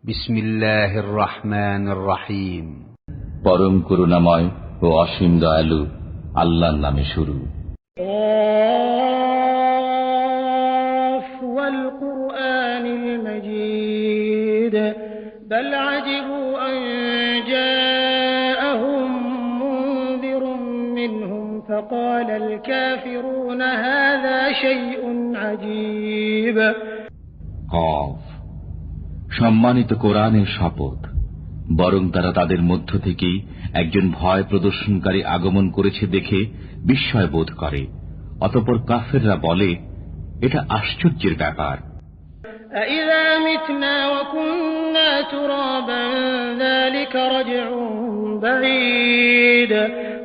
বিসমিল্লাহির রহমানির রহিম। পরম করুণাময় ও অসীম দয়ালু আল্লাহর নামে শুরু। قاف والقرآن المجيد بل عجبوا أن جاءهم منذر منهم فقال الكافرون هذا شيء عجيب। কফ, সম্মানিত কোরআনের শপথ, বরং তারা তাদের মধ্য থেকেই একজন ভয় প্রদর্শনকারী আগমন করেছে দেখে বিস্ময় বোধ করে। অতঃপর কাফেররা বলে, এটা আশ্চর্যের ব্যাপার। أَإِذَا مِتْنَا وَكُنَّا تُرَابًا ذَلِكَ رَجْعٌ بَعِيدٌ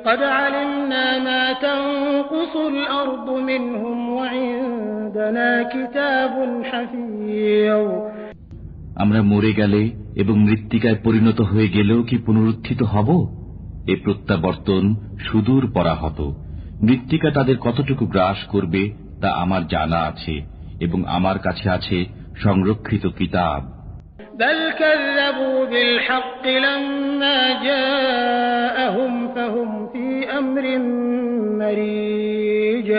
قَدْ عَلِمْنَا مَا تَنقُصُ الْأَرْضُ مِنْهُمْ وَعِندَنَا كِتَابٌ حَفِيظٌ। আমরা মরে গেলে এবং মৃত্তিকায় পরিণত হয়ে গেলেও কি পুনরুত্থিত হব? এ প্রত্যাবর্তন সুদূর পরাহত। মৃত্তিকা তাদের কতটুকু গ্রাস করবে তা আমার জানা আছে এবং আমার কাছে আছে সংরক্ষিত কিতাব। بل كذبوا بالحق لما جاءهم فهم في أمر مريج।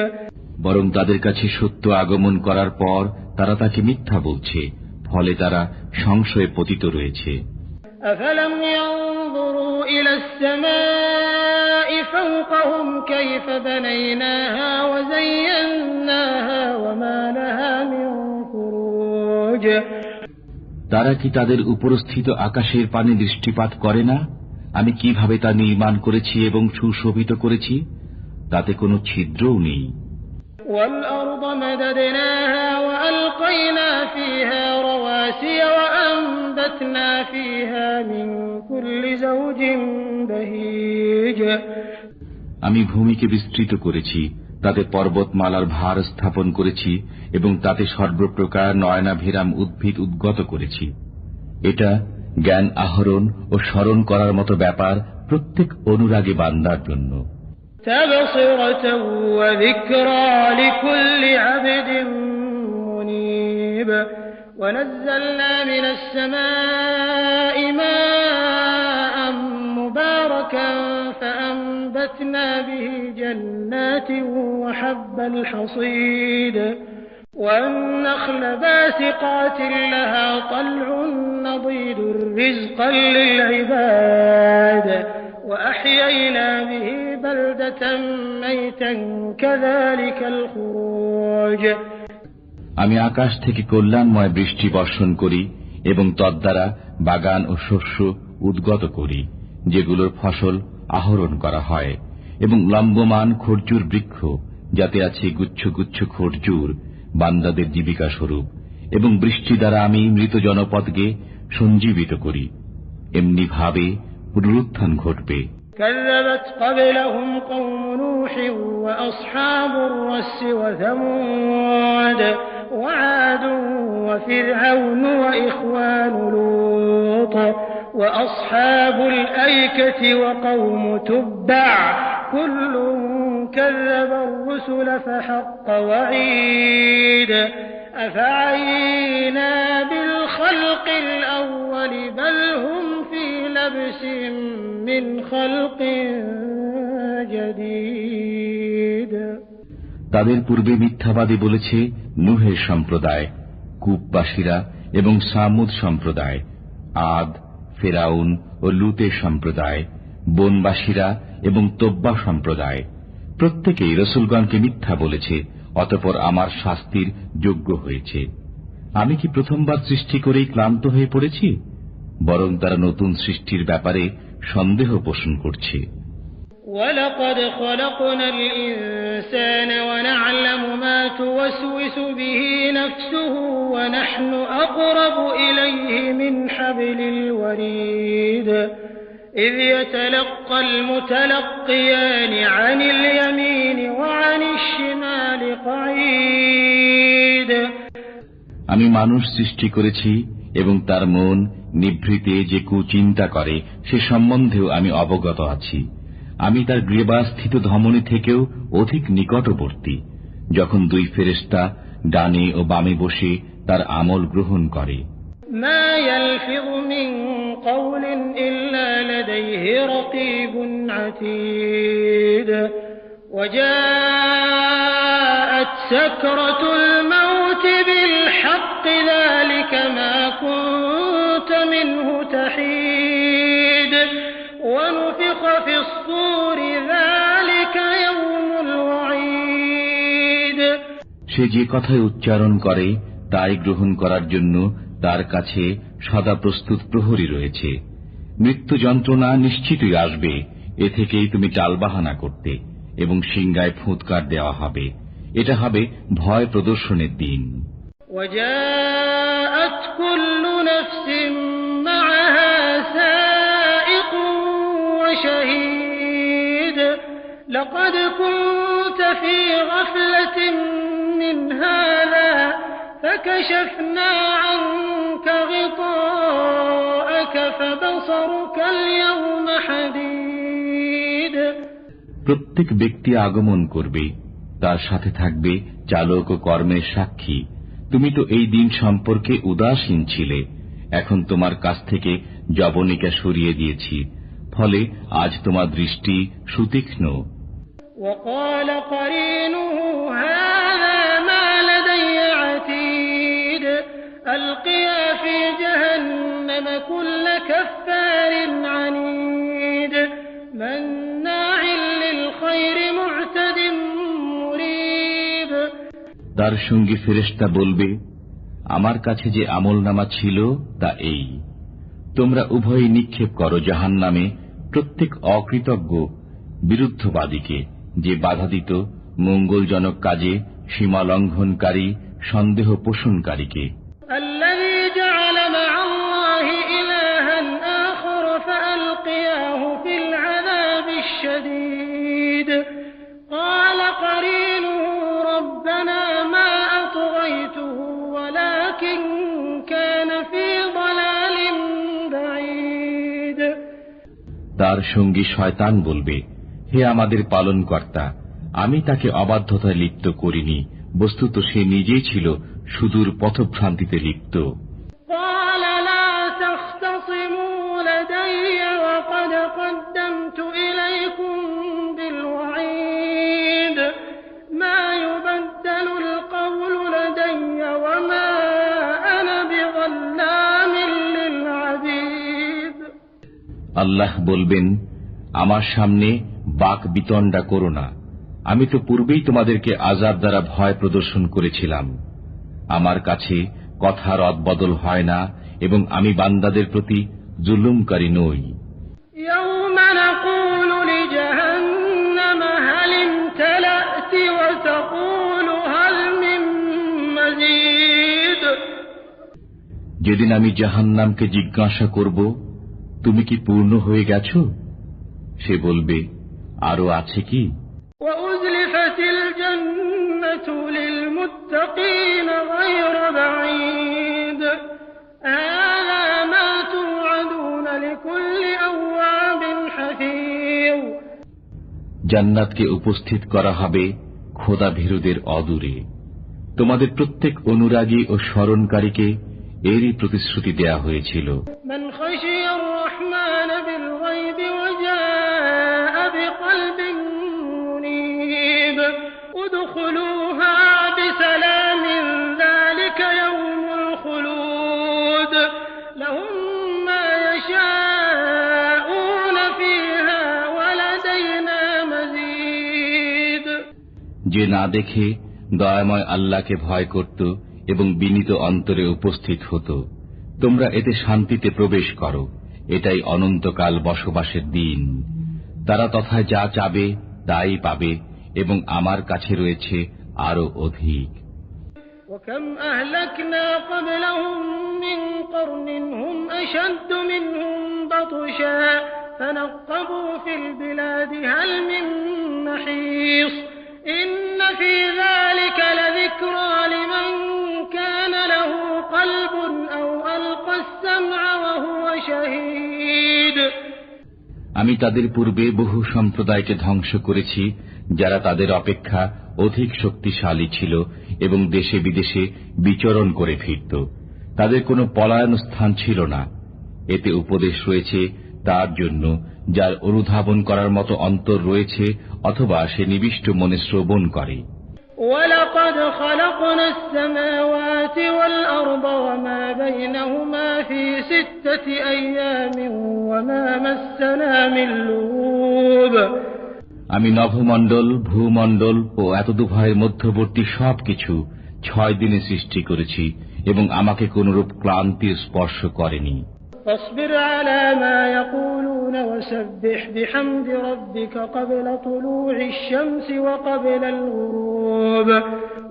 বরং তাদের কাছে সত্য আগমন করার পর তারা তাকে মিথ্যা বলছে, ফলে তারা সংশয়ে পতিত রয়েছে। أفلم ينظروا إلى السماء فوقهم كيف بنيناها وزيناها وما لها من فروج। তারা কি তাদের উপরস্থিত আকাশের পানে দৃষ্টিপাত করে না? আমি কিভাবে তা নির্মাণ করেছি এবং সুশোভিত করেছি, তাতে কোনো ছিদ্রও নেই। والأرض مددناها وألقينا فيها رواسي وأنبتنا فيها من كل زوج بهيج। আমি ভূমিকে বিস্তৃত করেছি, তাতে পর্বতমালার ভার স্থাপন করেছি এবং তাতে সর্বপ্রকার নয়নাভিরাম উদ্ভিদ উদ্গত করেছি। এটা জ্ঞান আহরণ ও স্মরণ করার মতো ব্যাপার প্রত্যেক অনুরাগী বান্দার জন্য। تبصرة وذكرى لكل عبد منيب ونزلنا من السماء ماء مباركا فأنبتنا به جنات وحب الحصيد والنخل باسقات لها طلع نضيد رزقا للعباد وأحيينا به بلدة ميتا كذلك الخروج। আমি আকাশ থেকে কল্যাণময় বৃষ্টি বর্ষণ করি এবং তদ্বারা বাগান ও শস্য উদ্গত করি, যেগুলোর ফসল আহরণ করা হয়, এবং লম্বমান খরজুর বৃক্ষ, যাতে আছে গুচ্ছ গুচ্ছ খরজুর, বান্দাদের জীবিকা স্বরূপ, এবং বৃষ্টি দ্বারা আমি মৃত জনপদকে সঞ্জীবিত করি। এমনি ভাবে পুনরুত্থান ঘটবে। كذبت قبلهم قوم نوح وأصحاب الرس وثمود وعاد وفرعون وإخوان لوط وأصحاب الأيكة وقوم تبع كل كذب الرسل فحق وعيد أفعينا بالخلق الأول بل هم في لبس من خلق جديد। তাদের পূর্বে মিথ্যাবাদী বলেছে নূহের সম্প্রদায়, কূপবাসীরা এবং সামুদ সম্প্রদায়, আদ, ফেরাউন ও লুতের সম্প্রদায়, বনবাসীরা এবং তোব্বা সম্প্রদায়। প্রত্যেকেই রসুলগণকে মিথ্যা বলেছে, অতঃপর আমার শাস্তির যোগ্য হয়েছে। আমি কি প্রথমবার সৃষ্টি করেই ক্লান্ত হয়ে পড়েছি? বরং তারা নতুন সৃষ্টির ব্যাপারে সন্দেহ পোষণ করছে। وَلَقَدْ خَلَقْنَا الْإِنسَانَ وَنَعْلَمُ مَا تُوَسْوِسُ بِهِ نَفْسُهُ وَنَحْنُ أَقْرَبُ إِلَيْهِ مِنْ حَبْلِ الْوَرِيدِ إِذْ يَتَلَقَّى الْمُتَلَقِّيَانِ عَنِ الْيَمِينِ وَعَنِ الشِّمَالِ قَعِيدٌ। আমি মানুষ সৃষ্টি করেছি এবং তার মন নিভৃতে যে কুচিন্তা করে সে সম্বন্ধেও আমি অবগত আছি। আমি তার গ্রীবাস্থিত ধমনী থেকেও অধিক নিকটবর্তী, যখন দুই ফেরেশতা ডানে ও বামে বসে তার আমল গ্রহণ করে। ما يلفظ من قول إلا لديه رقيب عتيد وجاءت سكرة الموت بالحق ذلك ما كنت منه تحيد ونفخ في الصور ذلك يوم الوعيد সে যে কথাই উচ্চারণ করে তাই গ্রহণ করার জন্য তার কাছে সদা প্রস্তুত প্রহরী রয়েছে। মৃত্যু যন্ত্রণা নিশ্চিতই আসবে, এ থেকেই তুমি টালবাহানা করতে, এবং সিংগায় ফুৎকার দেওয়া হবে। এটা হবে ভয় প্রদর্শনের দিন। وجاءت كل نفس معها سائق وشهيد لقد كنت في غفلة من هذا فكشفنا عنك غطاءك فبصرك اليوم حديد প্রত্যেক ব্যক্তি আগমন করবে, তার সাথে থাকবে চালক ও কর্মের সাক্ষী। তুমি তো এই দিন সম্পর্কে উদাসীন ছিলে, এখন তোমার কাছ থেকে জবনিকা সরিয়ে দিয়েছি, ফলে আজ তোমার দৃষ্টি সুতীক্ষ্ণ। وقال قرينه هذا ما لدي عتيد ألقيا في جهنم كل كفار عنيد مناع للخير معتد مريب তার সঙ্গে ফেরেশতা বলবে, আমার কাছে যে আমলনামা ছিল তা এই, তোমরা উভয়ে নিক্ষেপ করো জাহান্নামে প্রত্যেক অকৃতজ্ঞ বিরুদ্ধবাদীকে, যে বাধা দিত মঙ্গলজনক কাজে, সীমা লঙ্ঘনকারী, সন্দেহ পোষণকারীকে। الذي جعل مع الله إلها آخر فألقياه في العذاب الشديد قال قرينه ربنا ما أطغيته ولكن كان في ضلال بعيد তার সঙ্গী শয়তান বলবে, হে আমাদের পালনকর্তা, আমি তাকে অবাধ্যতায় লিপ্ত করিনি, বস্তুত সে নিজেই ছিল সুদূর পথভ্রান্তিতে লিপ্ত। قال لا تختصموا لدي وقد قدمت إليكم بالوعيد ما يبدل القول لدي وما أنا بظلام للعبيد আল্লাহ বলবেন, আমার সামনে বাক বিতণ্ডা করো না, আমি তো পূর্বেই তোমাদেরকে আযাব দ্বারা ভয় প্রদর্শন করেছিলাম। আমার কাছে কথা রদবদল হয় না, এবং আমি বান্দাদের প্রতি জুলুমকারী নই। يوم نقول لجهنم هل امتلأت وتقول هل من مزيد যেদিন আমি জাহান্নামকে জিজ্ঞাসা করব, তুমি কি পূর্ণ হয়ে গেছ? সে বলবে, আরো আছে কি? وأزلفت الجنة للمتقين غير بعيد هذا ما توعدون لكل أواب حفيظ জান্নাতকে উপস্থিত করা হবে খোদা ভীরুদের অদূরে। তোমাদের প্রত্যেক অনুরাগী ও স্মরণকারীকে এরই প্রতিশ্রুতি দেয়া হয়েছিল। من خشي الرحمن بالغيب وجاء بقلب منيب ادخلوها بسلام ذلك يوم الخلود لهم ما يشاءون فيها ولدينا مزيد যে না দেখে দয়াময় আল্লাহকে ভয় করত এবং বিনীত অন্তরে উপস্থিত হতো, তোমরা এতে শান্তিতে প্রবেশ করো, এটাই অনন্তকাল বসবাসের দিন। তারা তথায় যা চাবে তাই পাবে, এবং আমার কাছে রয়েছে আরো অধিক। وكم أهلكنا قبلهم من قرن هم أشد منهم بطشا فنقبوا في البلاد هل من محيص إن في ذلك لذكرى لمن كان له قلب أو ألقى السمع وهو شهيد আমি তাদের পূর্বে বহু সম্প্রদায়কে ধ্বংস করেছি, যারা তাদের অপেক্ষা অধিক শক্তিশালী ছিল এবং দেশে বিদেশে বিচরণ করে ফিরত। তাদের কোনো পলায়ন স্থান ছিল না। এতে উপদেশ রয়েছে তার জন্য যার অনুধাবন করার মতো অন্তর রয়েছে অথবা সে নিবিষ্ট মনে শ্রবণ করে। وَلَقَدْ خَلَقْنَا السَّمَاوَاتِ وَالْأَرْضَ وَمَا بَيْنَهُمَا فِي 6 أَيَّامٍ وَمَا مَسَّنَا مِن لُّغُوبٍ। আমি নভমণ্ডল, ভূমণ্ডল ও এতদুভয়ের মধ্যবর্তী সবকিছু 6 দিনে সৃষ্টি করেছি এবং আমাকে কোনরূপ ক্লান্তির স্পর্শ করেনি। فاصبر على ما يقولون وسبح بحمد ربك قبل طلوع الشمس وقبل الغروب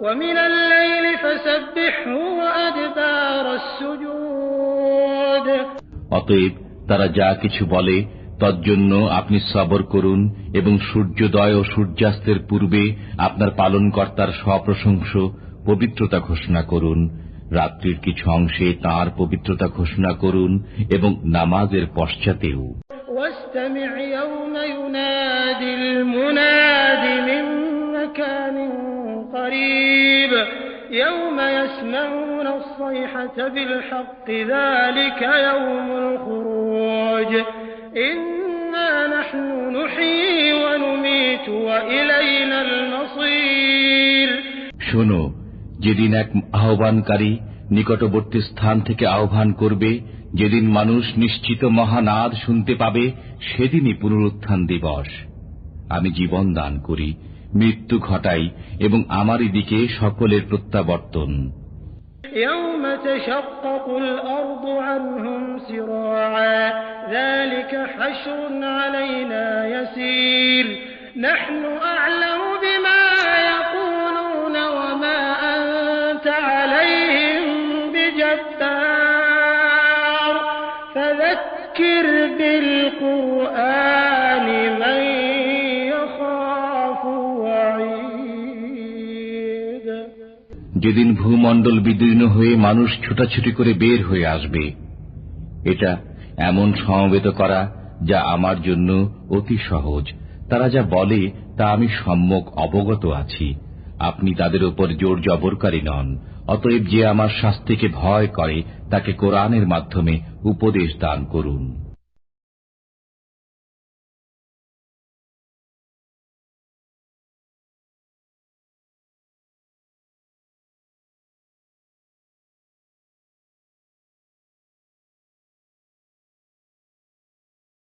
ومن الليل فسبحه وأدبار السجود। অতএব তারা যা কিছু বলে তজ্জন্য আপনি সবর করুন এবং সূর্যোদয় ও সূর্যাস্তের পূর্বে আপনার পালনকর্তার সপ্রশংস পবিত্রতা ঘোষণা করুন, রাত্রির কিছু অংশে তাঁর পবিত্রতা ঘোষণা করুন এবং নামাজের পশ্চাতেও। واستمع يوم ينادي المناد من مكان قريب يوم يسمعون الصيحة بالحق ذلك يوم الخروج إنا نحن نحيي ونميت وإلينا المصير। শোনো, যেদিন এক আহ্বানকারী নিকটবর্তী স্থান থেকে আহ্বান করবে, যেদিন মানুষ নিশ্চিত মহানাদ শুনতে পাবে, সেদিনই পুনরুত্থান দিবস। আমি জীবন দান করি, মৃত্যু ঘটাই এবং আমারই দিকে সকলের প্রত্যাবর্তন। يوم تشقق الأرض عنهم سراعا ذلك حشر علينا يسير نحن أعلم بما يقولون وما أنت عليهم بجبار فذكر بالقرآن من يخاف وعيد। যেদিন ভূমণ্ডল বিদীর্ণ হয়ে মানুষ ছুটাছুটি করে বের হয়ে আসবে, এটা এমন সমবেত করা যা আমার জন্য অতি সহজ। তারা যা বলে তা আমি সম্যক অবগত আছি। আপনি তাদের উপর জোর জবরকারী নন। অতএব যে আমার শাস্তিকে ভয় করে তাকে কোরআনের মাধ্যমে উপদেশ দান করুন।